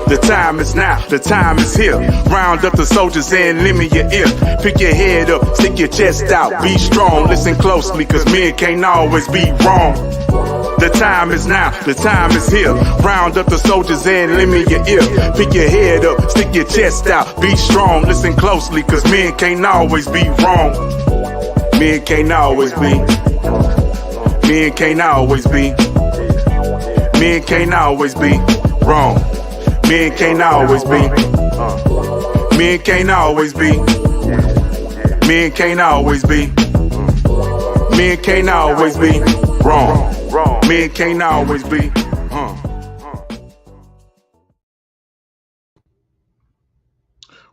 The time is now, the time is here. Round up the soldiers and lend me your ear. Pick your head up, stick your chest out, be strong. Listen closely, cause men can't always be wrong. The time is now, the time is here. Round up the soldiers and lend me your ear. Pick your head up, stick your chest out, be strong. Listen closely, cause men can't always be wrong. Men can't always be. Men can't always be. Men can't always be wrong. Men can't always be. Men can't always be. Men can't always be. Men can't always be wrong. Men can't always be.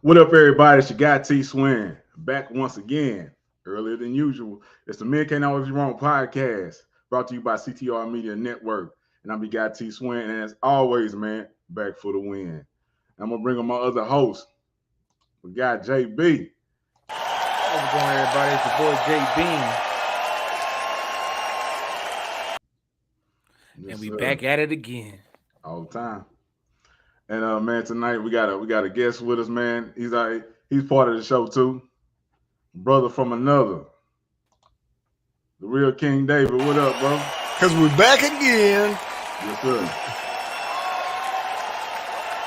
What up, everybody? It's your guy T Swin, back once again, earlier than usual. It's the Men Can't Always Be Wrong podcast, brought to you by CTR Media Network. And I'm your guy T Swin, and as always, man, back for the win. I'm gonna bring on my other host. We got JB. How's it going, everybody? It's your boy JB. Yes, and we sir. Back at it again. All the time. And man, tonight we got a guest with us, man. He's part of the show too. Brother from another. The real King David. What up, bro? Cause we're back again. Yes, sir.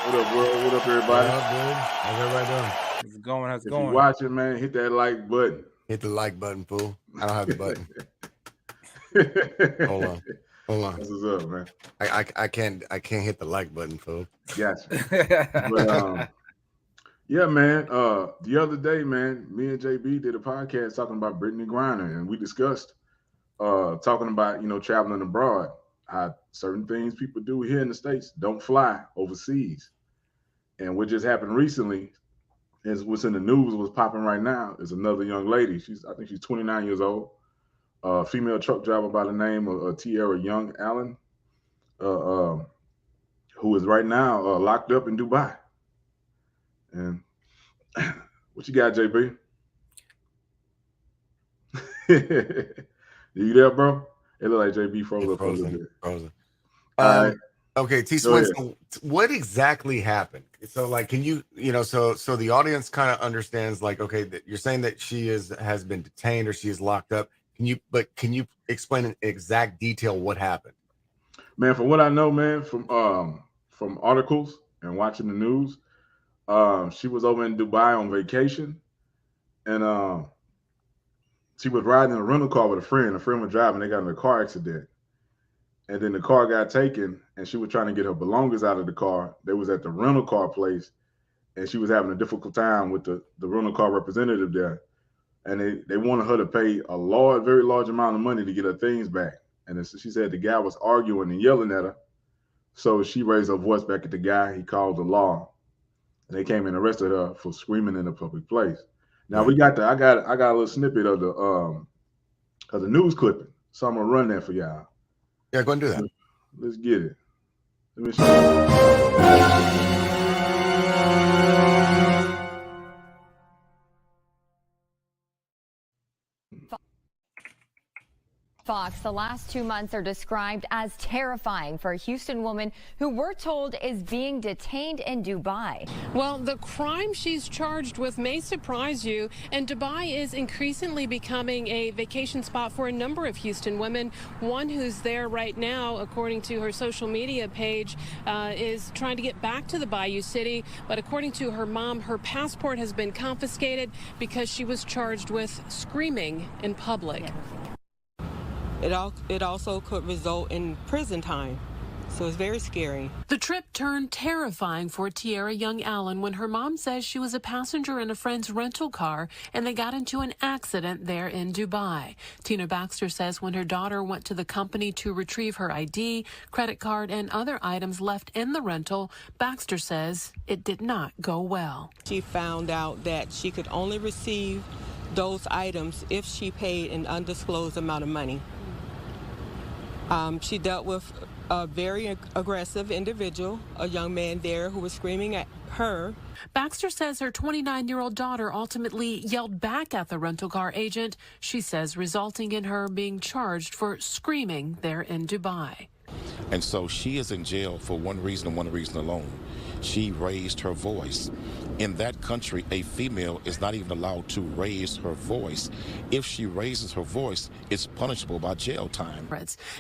What up, bro? What up, everybody? What up, dude? How's everybody doing? How's it going? How's it If going? you watching, man, hit that like button. Hit the like button, fool. I don't have the button. Hold on. That's what's up, man. I can't hit the like button, fool. Gotcha. But yeah, man. The other day, man, me and JB did a podcast talking about Brittany Griner, and we discussed talking about, traveling abroad, how certain things people do here in the States don't fly overseas. And what just happened recently is what's in the news, what's popping right now, is another young lady. I think she's 29 years old. Female truck driver by the name of Tierra Young Allen, who is right now locked up in Dubai. And what you got, JB? You there, bro? It look like JB froze up a little bit. Frozen. All right. Okay, T Swin, so what exactly happened? So like, can you, so the audience kind of understands, like, okay, that you're saying that she has been detained or she is locked up. Can you explain in exact detail what happened? Man, from what I know, man, from articles and watching the news, she was over in Dubai on vacation, and she was riding in a rental car with a friend. A friend was driving. They got in a car accident, and then the car got taken, and she was trying to get her belongings out of the car. They was at the rental car place, and she was having a difficult time with the rental car representative there. And they wanted her to pay a very large amount of money to get her things back. And she said the guy was arguing and yelling at her. So she raised her voice back at the guy. He called the law. And they came and arrested her for screaming in a public place. Now I got a little snippet of the news clipping. So I'm gonna run that for y'all. Yeah, go and do that. Let's get it. Let me show you. Fox, the last 2 months are described as terrifying for a Houston woman who we're told is being detained in Dubai. Well, the crime she's charged with may surprise you, and Dubai is increasingly becoming a vacation spot for a number of Houston women. One who's there right now, according to her social media page, is trying to get back to the Bayou City, but according to her mom, her passport has been confiscated because she was charged with screaming in public. It also could result in prison time, so it's very scary. The trip turned terrifying for Tierra Young Allen when her mom says she was a passenger in a friend's rental car and they got into an accident there in Dubai. Tina Baxter says when her daughter went to the company to retrieve her ID, credit card, and other items left in the rental, Baxter says it did not go well. She found out that she could only receive those items if she paid an undisclosed amount of money. She dealt with a very aggressive individual, a young man there who was screaming at her. Baxter says her 29-year-old daughter ultimately yelled back at the rental car agent, she says resulting in her being charged for screaming there in Dubai. And so she is in jail for one reason and one reason alone. she raised her voice. In that country, a female is not even allowed to raise her voice. If she raises her voice, it's punishable by jail time.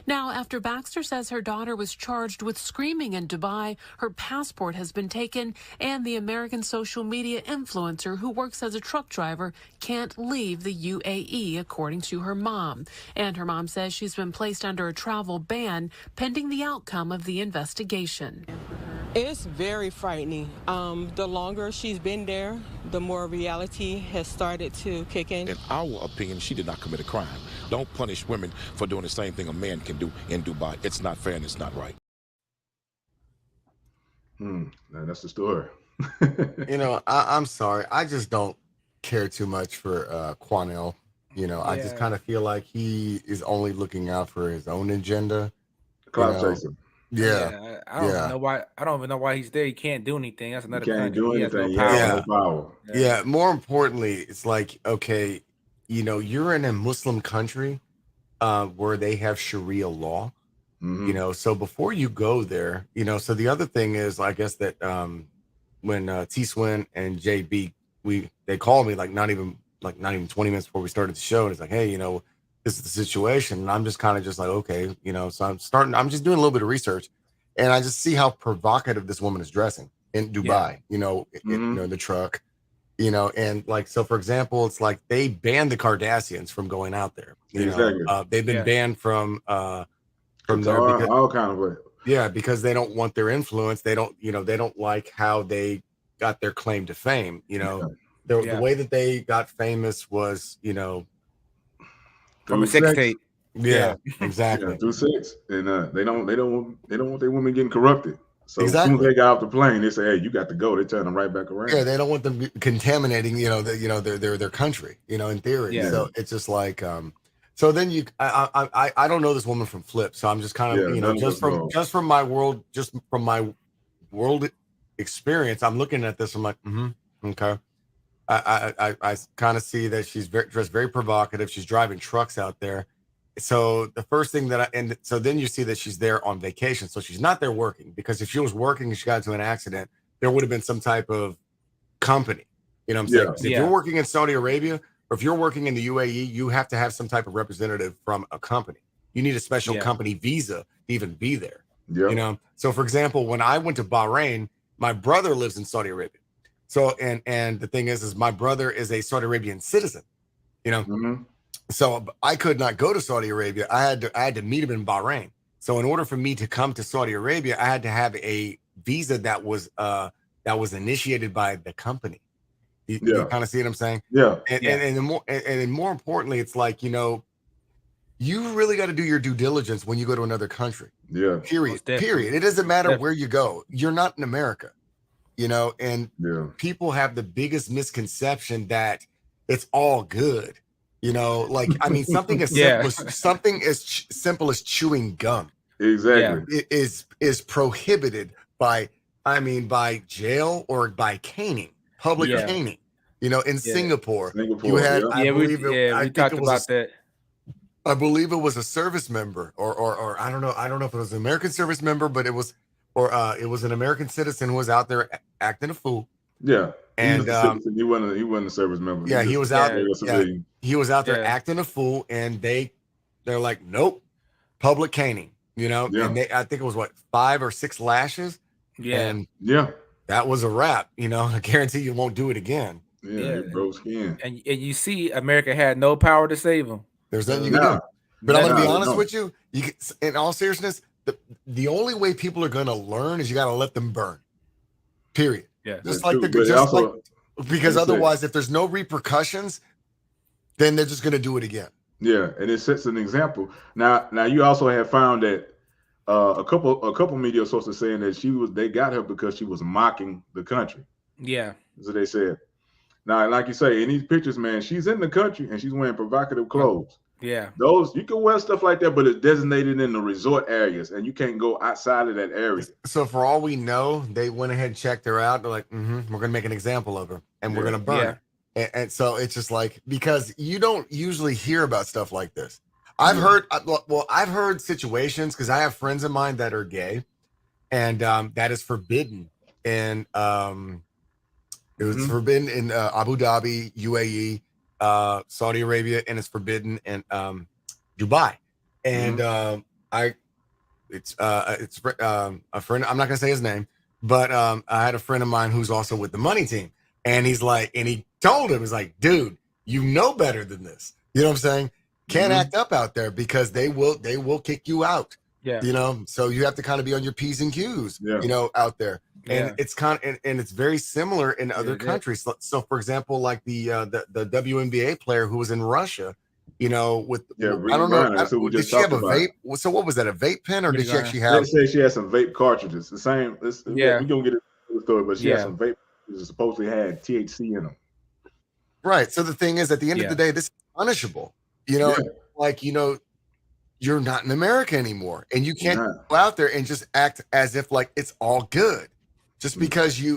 Now, after Baxter says her daughter was charged with screaming in Dubai, her passport has been taken, and the American social media influencer who works as a truck driver can't leave the UAE, according to her mom. And her mom says she's been placed under a travel ban pending the outcome of the investigation. It's very frightening. The longer she's been there, the more reality has started to kick in. In our opinion, she did not commit a crime. Don't punish women for doing the same thing a man can do in Dubai. It's not fair and it's not right. That's the story. I'm sorry. I just don't care too much for Quanell. I just kind of feel like he is only looking out for his own agenda. Cloud chaser. Yeah. I don't know why. I don't even know why he's there. He can't do anything. That's another country. Do he has anything. no power. No power. Yeah. More importantly, it's like, okay, you're in a Muslim country where they have Sharia law. So before you go there, so the other thing is, I guess that when T-Swin and JB, they called me not even 20 minutes before we started the show, and it's like, hey, this is the situation. And I'm just kind of just like, okay, so I'm just doing a little bit of research, and I just see how provocative this woman is dressing in Dubai, in the truck, and so for example, it's like they banned the Kardashians from going out there. They've been banned from there because, all kind of way. Yeah, because they don't want their influence. They don't, they don't like how they got their claim to fame. The way that they got famous was, from a sex tape. Yeah, exactly. Through sex, and they don't want their women getting corrupted. So as soon as they got off the plane, they say, "Hey, you got to go." They turn them right back around. Yeah, they don't want them contaminating, their country, in theory. Yeah. So it's just like, so then I don't know this woman from Flip, so I'm just kind of, just from my world experience, I'm looking at this. I'm like, okay. I kind of see that she's dressed very provocative. She's driving trucks out there. So the first thing so then you see that she's there on vacation. So she's not there working, because if she was working and she got into an accident, there would have been some type of company. You know what I'm saying? If you're working in Saudi Arabia, or if you're working in the UAE, you have to have some type of representative from a company. You need a special company visa to even be there. So for example, when I went to Bahrain, my brother lives in Saudi Arabia. So and the thing is my brother is a Saudi Arabian citizen, So I could not go to Saudi Arabia. I had to meet him in Bahrain. So in order for me to come to Saudi Arabia, I had to have a visa that was initiated by the company. You kind of see what I'm saying? Yeah. And more importantly, it's like, you really got to do your due diligence when you go to another country. Yeah. Period. It doesn't matter where you go. You're not in America. And people have the biggest misconception that it's all good. Something as simple as chewing gum. Exactly. Is prohibited by jail or by caning, public caning. In Singapore, you had we talked about that. I believe it was a service member, or I don't know if it was an American service member, but it was an American citizen who was out there acting a fool. Yeah, and he wasn't a service member. Yeah, he was out there. He was out there acting a fool, and they're like, nope, public caning. And I think it was 5 or 6 lashes. And that was a wrap. I guarantee you won't do it again. Yeah, broke skin. And you see, America had no power to save him. There's nothing you can do. But I'm gonna be honest with you. In all seriousness, the only way people are gonna learn is you gotta let them burn. Period. Yeah. Because otherwise, if there's no repercussions, then they're just gonna do it again. Yeah, and it sets an example. Now you also have found that a couple media sources saying that they got her because she was mocking the country. Yeah, that's what they said. Now, like you say, in these pictures, man, she's in the country and she's wearing provocative clothes. Yeah, those you can wear stuff like that, but it's designated in the resort areas, and you can't go outside of that area. So for all we know, they went ahead and checked her out. They're like, we're gonna make an example of her, and we're gonna burn her. And so it's just like, because you don't usually hear about stuff like this. I've heard situations, because I have friends of mine that are gay, and that is forbidden in it was forbidden in Abu Dhabi, UAE, Saudi Arabia, and it's forbidden in Dubai. And it's a friend. I'm not gonna say his name, but I had a friend of mine who's also with the money team, and he's like, and he told him, he's like, dude, you know better than this. You know what I'm saying? Can't act up out there because they will kick you out. Yeah. You know, so you have to kind of be on your P's and Q's. Yeah. You know, out there. And Yeah. it's kind of, and it's very similar in other countries. So, for example, like the WNBA player who was in Russia, you know, with I don't know, did she have a vape? So what was that? A vape pen, or did she actually have? They say she had some vape cartridges. The same. Yeah, we gonna get it in the story, but she had some vape that supposedly had THC in them. Right. So the thing is, at the end of the day, this is punishable. You know, like, you know, you're not in America anymore, and you can't go out there and just act as if like it's all good. Just because you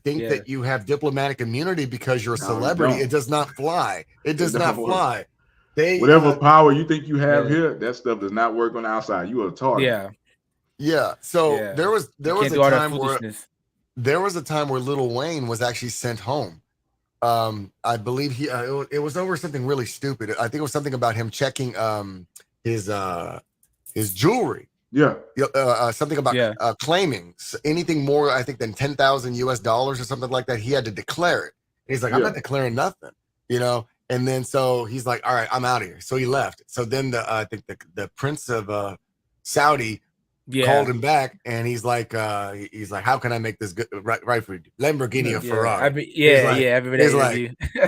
think that you have diplomatic immunity because you're a celebrity, it does not fly. It does not fly. Whatever power you think you have here, that stuff does not work on the outside. You are a target. Yeah. So there was a time where Lil Wayne was actually sent home. I believe it was over something really stupid. I think it was something about him checking his jewelry. Something about claiming anything more, I think, than $10,000 or something like that. He had to declare it. He's like, I'm not declaring nothing, you know. And then so he's like, all right, I'm out of here. So he left. So then I think the Prince of Saudi called him back, and he's like, how can I make this good right for you? Lamborghini or Ferrari? He's like,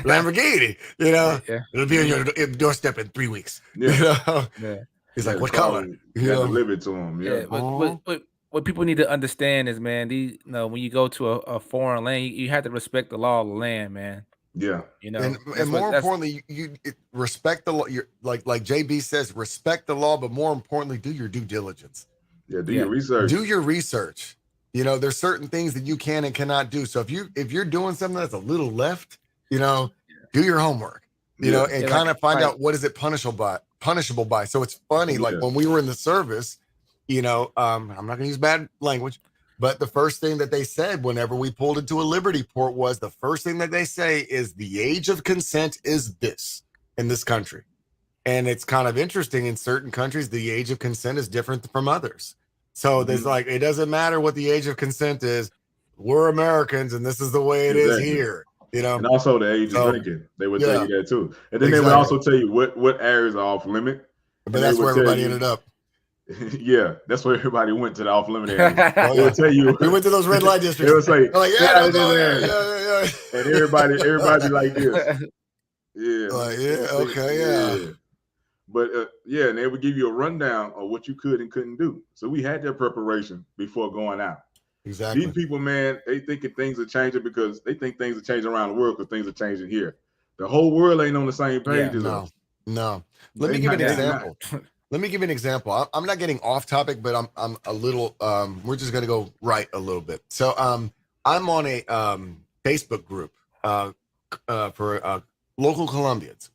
Lamborghini, you know, it'll be on your doorstep in 3 weeks. You know? He's like, what color? You have to live it to him. But what people need to understand is, man, when you go to a foreign land, you have to respect the law of the land, man. Yeah, you know, and more importantly, you respect the law. You're like JB says, respect the law, but more importantly, do your due diligence. Yeah, do your research. Do your research. You know, there's certain things that you can and cannot do. So if you're doing something that's a little left, you know, do your homework. You know, and kind of find out what is it punishable by. So it's funny, like when we were in the service, you know, I'm not gonna use bad language, but the first thing that they said whenever we pulled into a Liberty port was the first thing that they say is the age of consent is this in this country. And it's kind of interesting, in certain countries, the age of consent is different from others. So there's like, it doesn't matter what the age of consent is. We're Americans, and this is the way it is here. You know, and also the age of drinking. They would tell you that too. And then they would also tell you what areas are off limit. But that's where everybody ended up. Yeah, that's where everybody went, to the off limit area. They would tell you. We went to those red light districts. They would say, yeah. And everybody like this. Yeah. But and they would give you a rundown of what you could and couldn't do. So we had that preparation before going out. Exactly. These people, man, they thinking things are changing because they think things are changing around the world because things are changing here. The whole world ain't on the same page as us. No. Let me give you an example. I'm not getting off topic, but I'm a little. We're just gonna go right a little bit. So I'm on a Facebook group for local Colombians,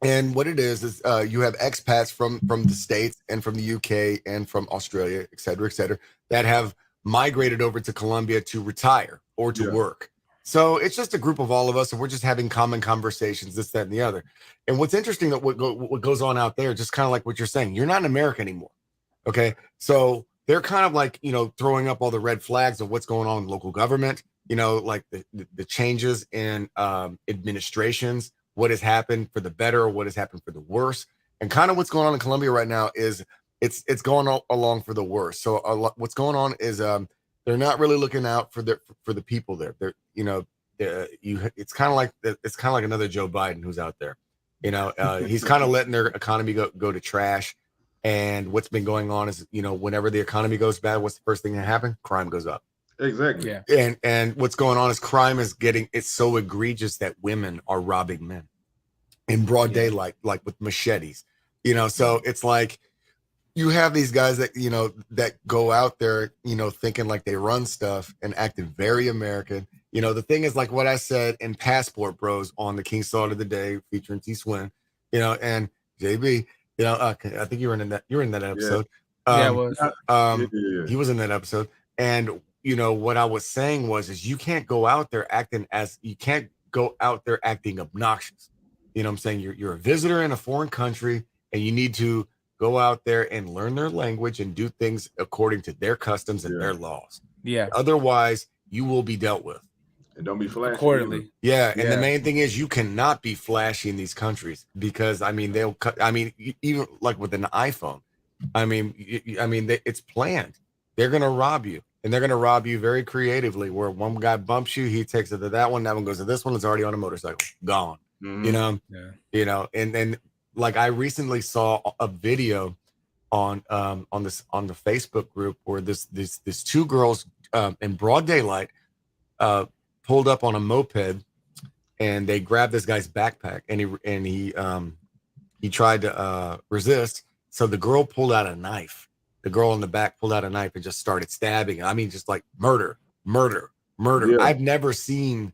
and what it is you have expats from the States and from the UK and from Australia, et cetera, that have migrated over to Colombia to retire or to work. So it's just a group of all of us, and we're just having common conversations, this, that, and the other. And what's interesting that what goes on out there, just kind of like what you're saying, you're not in America anymore. Okay. So they're kind of like, you know, throwing up all the red flags of what's going on in local government, you know, like the changes in administrations, what has happened for the better or what has happened for the worse. And kind of what's going on in Colombia right now is it's going along for the worse. So what's going on is they're not really looking out for the people there. They're, you know, it's kind of like another Joe Biden who's out there. You know, he's kind of letting their economy go to trash. And what's been going on is, you know, whenever the economy goes bad, what's the first thing that happens? Crime goes up. Exactly. Yeah. And what's going on is crime is it's so egregious that women are robbing men in broad daylight, like with machetes. You know, so it's like you have these guys that, you know, that go out there, you know, thinking like they run stuff and acting very American. You know, the thing is, like what I said in Passport Bros on the King's Thought of the Day featuring T Swin, you know, and JB, you know, I think you were in that episode. I was. He was in that episode. And, what I was saying is you can't go out there acting obnoxious. You know what I'm saying? You're a visitor in a foreign country, and you need to go out there and learn their language and do things according to their customs and their laws. Yeah. Otherwise, you will be dealt with. And don't be flashy accordingly. Yeah, and the main thing is you cannot be flashy in these countries because they'll cut. Even like with an iPhone, it's planned. They're gonna rob you, and they're gonna rob you very creatively. Where one guy bumps you, he takes it to that one goes to this one. It's already on a motorcycle, gone. Mm-hmm. And then like I recently saw a video on the Facebook group where this two girls in broad daylight pulled up on a moped, and they grabbed this guy's backpack, and he tried to resist. So the girl pulled out a knife. The girl in the back pulled out a knife and just started stabbing. Just like murder. Yeah. I've never seen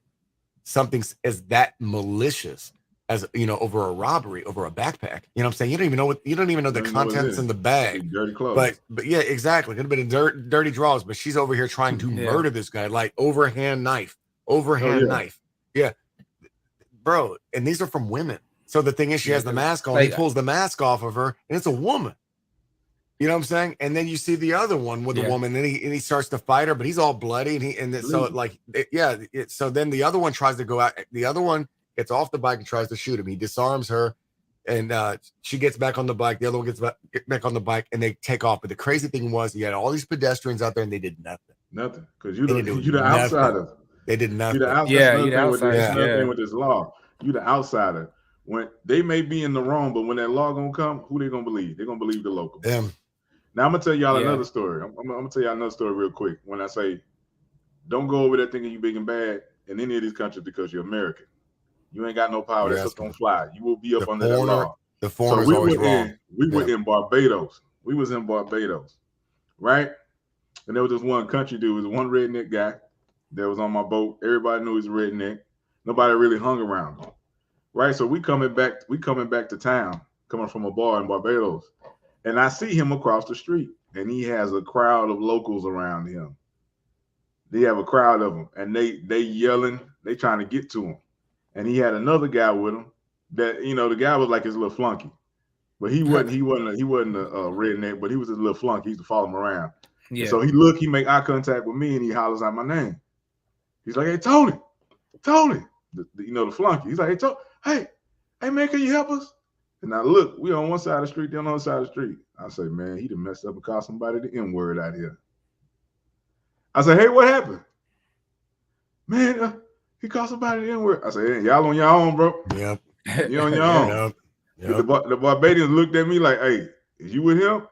something as that malicious as over a robbery, over a backpack. You know what I'm saying? You don't even know the contents in the bag. Dirty clothes. But yeah, exactly. Could have been dirty drawers, but she's over here trying to murder this guy, like overhand knife. Knife. Yeah. Bro, and these are from women. So the thing is, she has the mask on. He pulls the mask off of her, and it's a woman. You know what I'm saying? And then you see the other one with the woman, and he starts to fight her, but he's all bloody, so then the other one tries to go out. The other one gets off the bike and tries to shoot him. He disarms her, and she gets back on the bike. The other one gets back on the bike, and they take off. But the crazy thing was, you had all these pedestrians out there, and they did nothing. Nothing, because you're the outsider. They did nothing. You're the outsider. With this law, you're the outsider. When they may be in the wrong, but when that law gonna come, who they gonna believe? They're gonna believe the local. Them. Now I'm gonna tell y'all another story. I'm gonna tell y'all another story real quick. When I say, don't go over there thinking you big and bad in any of these countries because you're American. You ain't got no power. That stuff don't fly. You will be up under that law. The foreigner's always wrong. We were in Barbados. We was in Barbados, right? And there was this one country dude. It was one redneck guy that was on my boat. Everybody knew he was a redneck. Nobody really hung around him, right? So we coming back to town, coming from a bar in Barbados, and I see him across the street, and he has a crowd of locals around him. They have a crowd of them, and they yelling. They trying to get to him, and he had another guy with him. That the guy was like his little flunky, but he wasn't a redneck, but he was his little flunky. He used to follow him around. Yeah. And so he make eye contact with me, and he hollers out my name. He's like, "Hey, Tony, the flunky." He's like, "Hey, man, can you help us?" And I look, we on one side of the street, they're on the other side of the street. I say, "Man, he done messed up and called somebody the N-word out here." I say, "Hey, what happened?" "Man, he called somebody the N-word." I say, "Hey, y'all on your own, bro." Yep. You on your own. Yep. The Barbadians looked at me like, "Hey, is you with him?"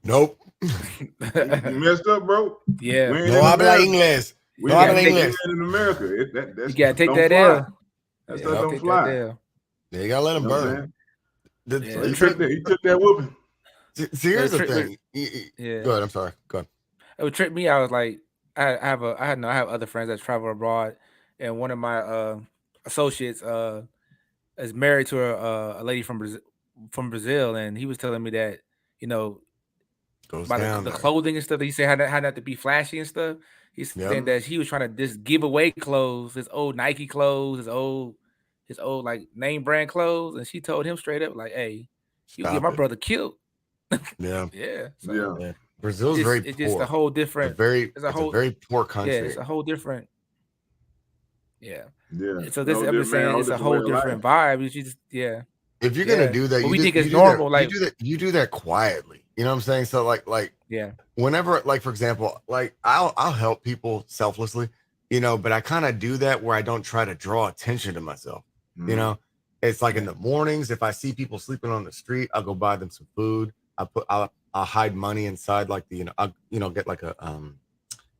Nope. You messed up, bro. Yeah. No habla inglés. We ain't in America. You gotta take that L. That stuff don't fly. Yeah, you gotta let him burn. He took that whooping. See, here's the thing. Go ahead. I'm sorry. Go ahead. It would trip me. I was like, I have other friends that travel abroad, and one of my associates is married to a lady from Brazil, and he was telling me that about the clothing and stuff. He said how not to be flashy and stuff. He's saying that he was trying to just give away clothes, his old Nike clothes, his old like name brand clothes, and she told him straight up like, "Hey, you get my brother killed." Yeah. So, Brazil's very poor. It's just a whole different. It's a very poor country. Yeah, it's a whole different. Yeah. So this, I'm just saying, it's a whole different vibe. You just If you're gonna do that, we think it's normal. Like you do that quietly. You know what I'm saying? So like whenever, like for example, like I'll help people selflessly, but I kind of do that where I don't try to draw attention to myself. It's like in the mornings, if I see people sleeping on the street, I'll go buy them some food. I'll hide money inside like I'll get like a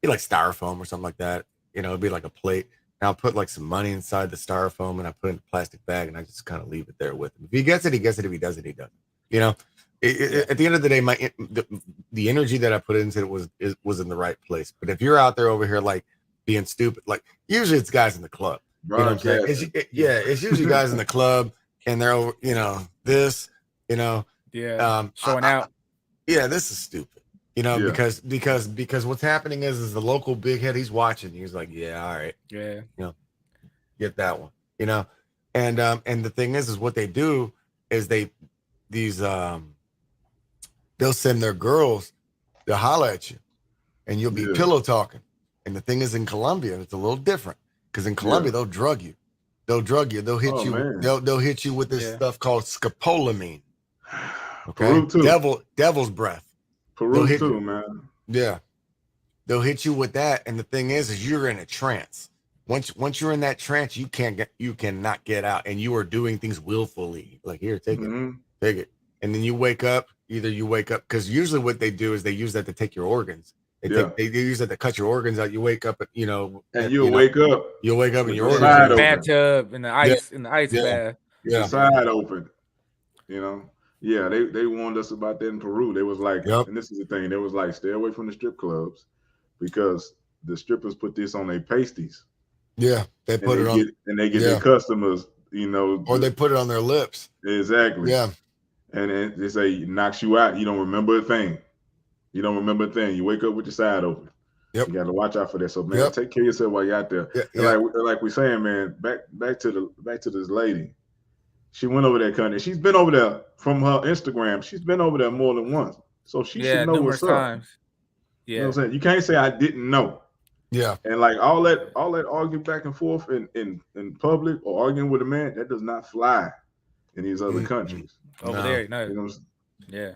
like styrofoam or something like that. It'd be like a plate. And I'll put like some money inside the styrofoam and I put it in a plastic bag and I just kind of leave it there with him. If he gets it, he gets it. If he doesn't, he doesn't. At the end of the day, the energy that I put into it was in the right place. But if you're out there over here like being stupid, like usually it's guys in the club. You know what I'm saying? It's usually guys in the club and they're over, showing out. Yeah, this is stupid. You know, because what's happening is the local big head, he's watching. He's like, yeah, all right. Yeah. You know, get that one. You know, and the thing is what they do is they'll send their girls to holler at you, and you'll be pillow talking. And the thing is, in Colombia, it's a little different because in Colombia they'll drug you. They'll hit you. Man. They'll hit you with this stuff called scopolamine. Okay, Peru too. Devil's breath. Peru too, man. Yeah, they'll hit you with that, and the thing is you're in a trance. Once you're in that trance, you cannot get out, and you are doing things willfully. Like, here, take it, and then you wake up. Either you wake up, because usually what they do is they use that to take your organs. They use that to cut your organs out. You wake up, and you'll wake up. You'll wake up in your organs. Bathtub in the ice bath. Yeah, the side open. You know. Yeah, they warned us about that in Peru. They was like, and this is the thing, they was like, stay away from the strip clubs because the strippers put this on their pasties. Yeah, they put it on, and they get their customers, you know, or they put it on their lips. Exactly. Yeah, and they say it knocks you out. You don't remember a thing. You wake up with your side open. Yep. You got to watch out for that. So man, take care of yourself while you're out there. Like we're saying, man, back to this lady. She went over that country. She's been over there from her Instagram. She's been over there more than once. So she should know what's up. Times. Yeah. You know what I'm saying? You can't say I didn't know. Yeah. And like all that arguing back and forth in public or arguing with a man, that does not fly in these other countries. Over there, no. You know yeah.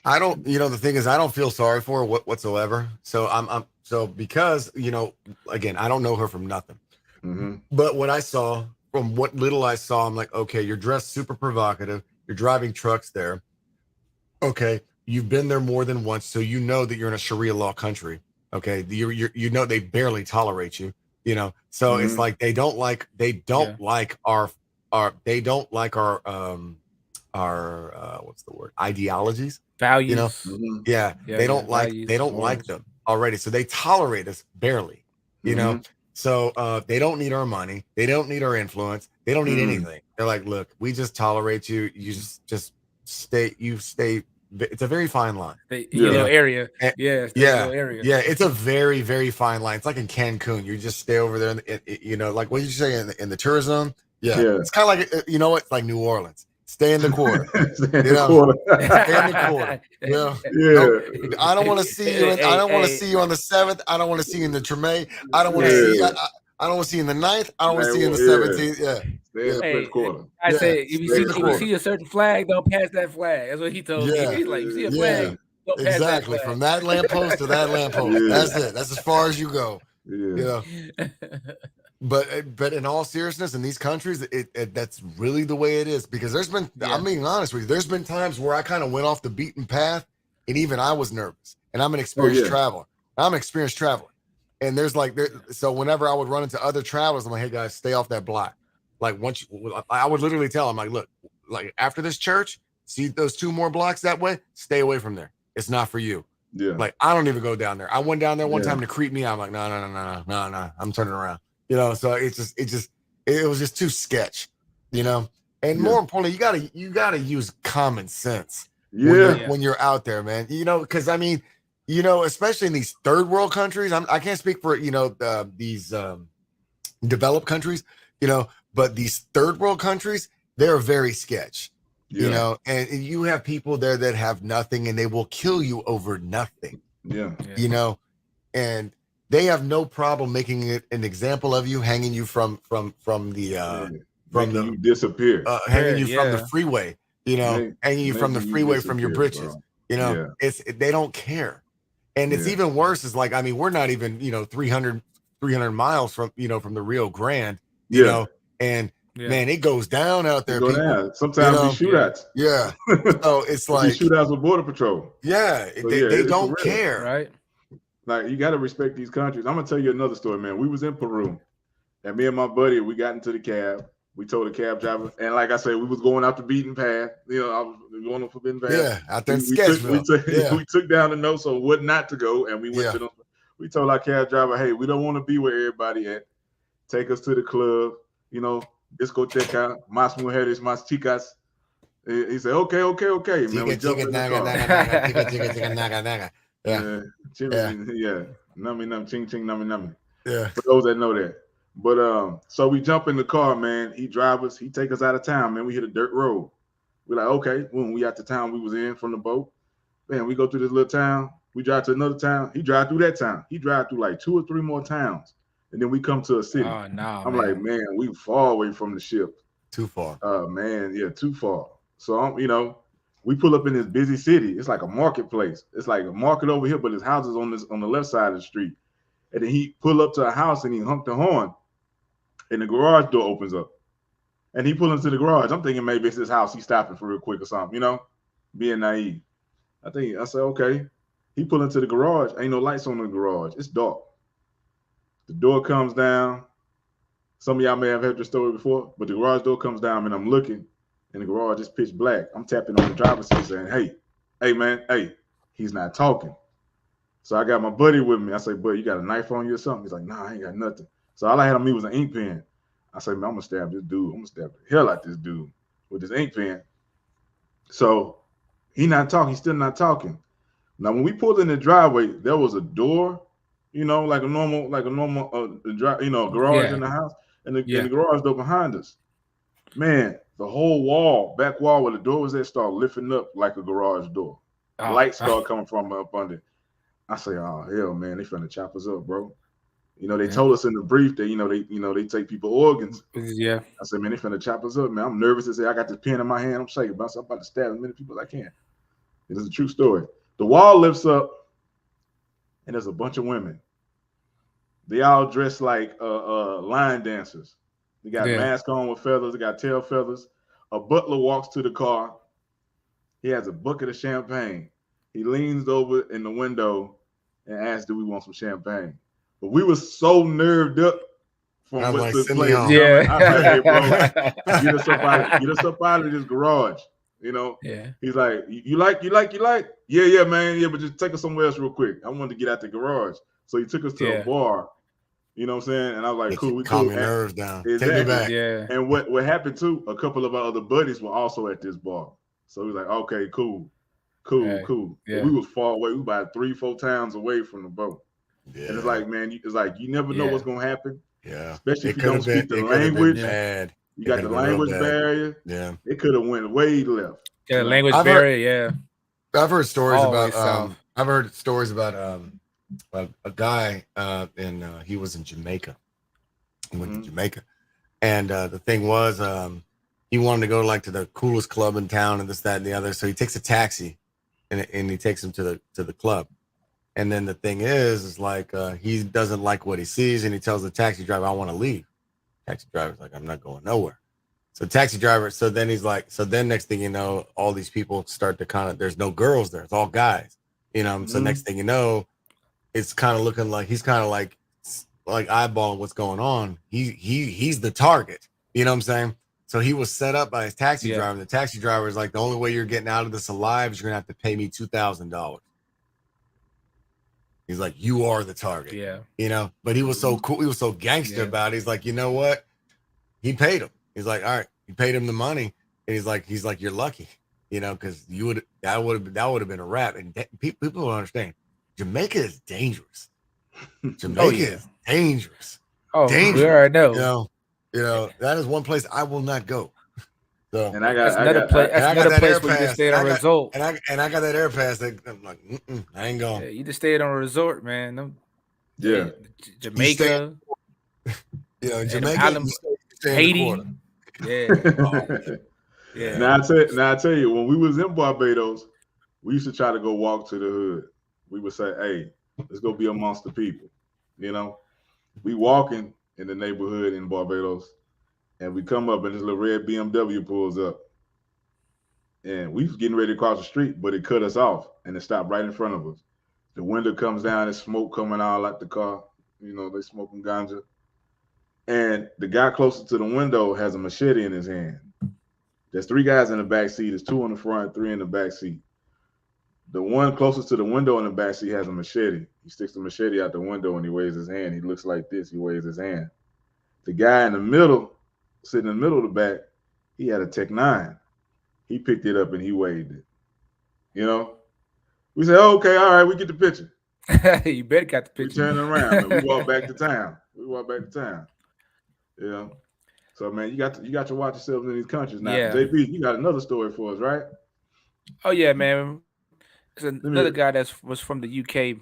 I don't, the thing is, I don't feel sorry for her whatsoever. So so because, again, I don't know her from nothing. Mm-hmm. But what I saw, from what little I saw, I'm like, okay, you're dressed super provocative. You're driving trucks there. Okay, you've been there more than once, so you know that you're in a Sharia law country. Okay, you know they barely tolerate you. So it's like they don't like our what's the word, ideologies, values. They don't like them already, so they tolerate us barely. So they don't need our money. They don't need our influence. They don't need anything. They're like, look, we just tolerate you. You just stay. You stay. It's a very fine line. Little area. Little area. Yeah. It's a very, very fine line. It's like in Cancun. You just stay over there. Like what did you say in the tourism? Yeah. It's kind of like, it's like New Orleans. Stay in the quarter. Stay in the quarter. Yeah. I don't want to see you. I don't want to see you on the 7th. I don't want to see you in the Treme. I don't want to see you. I don't want to see you in the 9th. I don't want to see you in the 17th. Yeah. Stay in the first quarter. I say if you see a certain flag, don't pass that flag. That's what he told me. He's like, you see a flag, don't pass that flag. From that lamppost to that lamppost. That's it. That's as far as you go. But in all seriousness, in these countries, that's really the way it is. Because there's been, I'm being honest with you, there's been times where I kind of went off the beaten path, and even I was nervous. And I'm an experienced traveler. And so whenever I would run into other travelers, I'm like, hey guys, stay off that block. Like I would literally tell them, like, look, like after this church, see those 2 more blocks that way, stay away from there. It's not for you. Yeah. Like I don't even go down there. I went down there one time to creep me out. I'm like, no. I'm turning around. So it was just too sketch, and more importantly, you gotta use common sense when you're out there, man, because I mean, especially in these third world countries, I can't speak for, these developed countries, but these third world countries, they're very sketch, and you have people there that have nothing and they will kill you over nothing, and they have no problem making it an example of you, hanging you from the you disappear, hanging you from the freeway, hanging you from the freeway from your britches, they don't care, and it's even worse. Is like, I mean, we're not even 300 miles from from the Rio Grande, and man, it goes down out there. Sometimes we shootouts. Yeah, so it's like shootouts with Border Patrol. Yeah, they don't care, right? Like, you got to respect these countries. I'm going to tell you another story, man. We was in Peru, and me and my buddy, we got into the cab. We told the cab driver, and like I said, we was going out the beaten path. I was going on forbidden path. Yeah, out there in Sketchville. We took down the notes on what not to go, and we went to them. We told our cab driver, hey, we don't want to be where everybody at. Take us to the club, discoteca, más mujeres, más chicas. He said, okay, man. We jumped in the car. Yeah. Yeah. Nummy num ching ching nummy nummy. Yeah. For those that know that. But so we jump in the car, man. He drive us, he take us out of town, man. We hit a dirt road. We're like, okay, when we out the town we was in from the boat, man, we go through this little town, we drive to another town, he drive through that town. He drive through like 2 or 3 more towns. And then we come to a city. Oh no, I'm man. like, man, we far away from the ship. Too far. Man, yeah, too far. So we pull up in this busy city. It's like a marketplace. It's like a market over here, but his house is on the left side of the street. And then he pull up to a house and he honked the horn, and the garage door opens up. And he pull into the garage. I'm thinking maybe it's his house. He's stopping for real quick or something, being naive. I said, okay. He pull into the garage. Ain't no lights on the garage. It's dark. The door comes down. Some of y'all may have heard the story before, but the garage door comes down and I'm looking, and the garage is pitch black. I'm tapping on the driver's seat saying, hey, man, hey. He's not talking. So I got my buddy with me. I say, buddy, you got a knife on you or something? He's like, nah, I ain't got nothing. So all I had on me was an ink pen. I say, man, I'm gonna stab this dude. I'm gonna stab the hell out this dude with this ink pen. So he not talking. He's still not talking. Now, when we pulled in the driveway, there was a door, like a normal garage in the house, and the garage door behind us. Man, the whole back wall where the door was at, started lifting up like a garage door. Lights start coming from up under. I say, oh hell, man, they finna chop us up, bro. They told us in the brief that they take people organs. Yeah. I said, man, they finna chop us up, man. I'm nervous to say I got this pen in my hand. I'm shaking, but I'm about to stab as many people as I can. It is a true story. The wall lifts up, and there's a bunch of women. They all dressed like line dancers. They got masks on with feathers. They got tail feathers. A butler walks to the car. He has a bucket of champagne. He leans over in the window and asks, do we want some champagne? But we were so nerved up from what took place. Yeah. I said, hey, bro, get us up out of this garage. Yeah. He's like, you like? Yeah, man. Yeah, but just take us somewhere else real quick. I wanted to get out the garage. So he took us to a bar. You know what I'm saying? And I was like, cool. We calm your nerves down. Exactly. Take me back. Yeah. And what happened too, a couple of our other buddies were also at this bar. So we was like, okay, cool. Yeah. We was far away. We were about 3-4 towns away from the boat. Yeah. And it's like, man, you never know what's gonna happen. Yeah. Especially if you don't speak the language. You got the language barrier. Yeah. It could have went way left. Yeah, language barrier. I've heard stories about. I've heard stories about a guy and he was in Jamaica. He went to Jamaica, and the thing was, he wanted to go to the coolest club in town and this, that, and the other. So he takes a taxi, and he takes him to the club. And then the thing is like he doesn't like what he sees, and he tells the taxi driver, "I want to leave." Taxi driver's like, "I'm not going nowhere." So taxi driver. So then he's like, so then next thing you know, all these people start to there's no girls there. It's all guys, So next thing you know, it's kind of looking like he's kind of like eyeballing what's going on. He's the target. You know what I'm saying? So he was set up by his taxi driver. The taxi driver is like, the only way you're getting out of this alive is you're gonna have to pay me $2,000. He's like, you are the target. Yeah. But he was so cool. He was so gangster about it. He's like, you know what? He paid him. He's like, all right, he paid him the money. And he's like, you're lucky, because that would have been a wrap. And people don't understand. Jamaica is dangerous. Jamaica is dangerous. Oh, dangerous. We already know. That is one place I will not go. So, and I got another place where you just stayed on a resort. And I got that air pass. That I'm like, I ain't going. Yeah, you just stayed on a resort, man. Jamaica, Jamaica. Haiti. Yeah. Now I tell you, when we was in Barbados, we used to try to go walk to the hood. We would say, hey, let's go be amongst the people. We walking in the neighborhood in Barbados, and we come up and this little red BMW pulls up. And we was getting ready to cross the street, but it cut us off and it stopped right in front of us. The window comes down, there's smoke coming out like the car. They smoking ganja. And the guy closest to the window has a machete in his hand. There's 3 guys in the back seat. There's 2 in the front, 3 in the back seat. The one closest to the window in the back seat has a machete. He sticks the machete out the window and he waves his hand. He looks like this. He waves his hand. The guy in the middle, sitting in the middle of the back, he had a Tech 9. He picked it up and he waved it. We said, okay, all right, we get the picture. You better got the We picture. turn around and we walk back to town. Yeah. So man, you got to watch yourself in these countries now. Yeah. JB, you got another story for us, right? Oh yeah, man. There's Let another me guy was from the UK.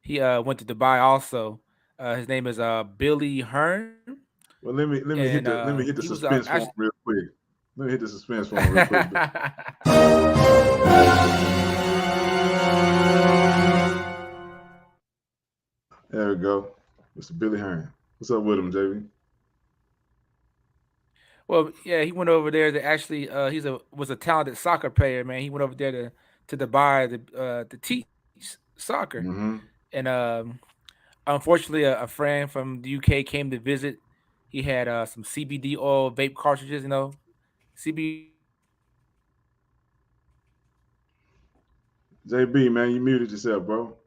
He went to Dubai also. His name is Billy Hearn, well let me and hit the he was suspense for him actually. real quick. Let me hit the suspense for him real quick. There we go. Mr. Billy Hearn. What's up with him, JB? Well, yeah, he went over there to actually. Was a talented soccer player, man. He went over there to Dubai to teach soccer, Mm-hmm. and unfortunately, a friend from the UK came to visit. He had some CBD oil vape cartridges, CBD JB, man, you muted yourself, bro.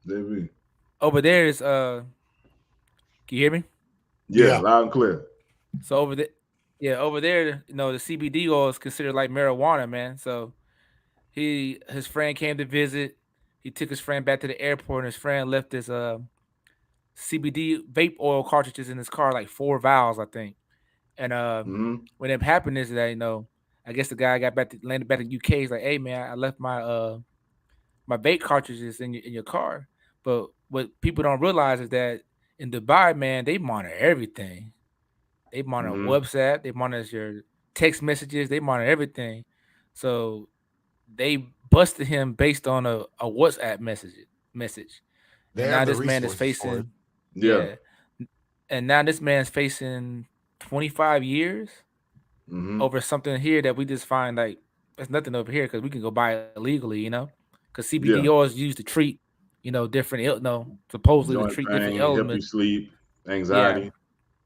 JB. over there is Can you hear me? Yeah, Yeah. loud and clear. So over there, the CBD oil is considered like marijuana, man. So his friend came to visit. He took his friend back to the airport, and his friend left his CBD vape oil cartridges in his car, like 4 vials, I think. And Mm-hmm. when it happened is that I guess the guy landed back in UK. He's like, "Hey man, I left my vape cartridges in your car." But what people don't realize is that in Dubai, man, they monitor everything. They monitor Mm-hmm. WhatsApp, they monitor your text messages, they monitor everything. So they busted him based on a WhatsApp message. They And have now the this man is resources for it. facing Yeah. yeah. And now this man's facing 25 years Mm-hmm. over something here that we just find like there's nothing over here because we can go buy it illegally, because CBD Yeah. oil is used to treat, different, supposedly to Joint treat different pain, help you elements. sleep, Yeah, anxiety.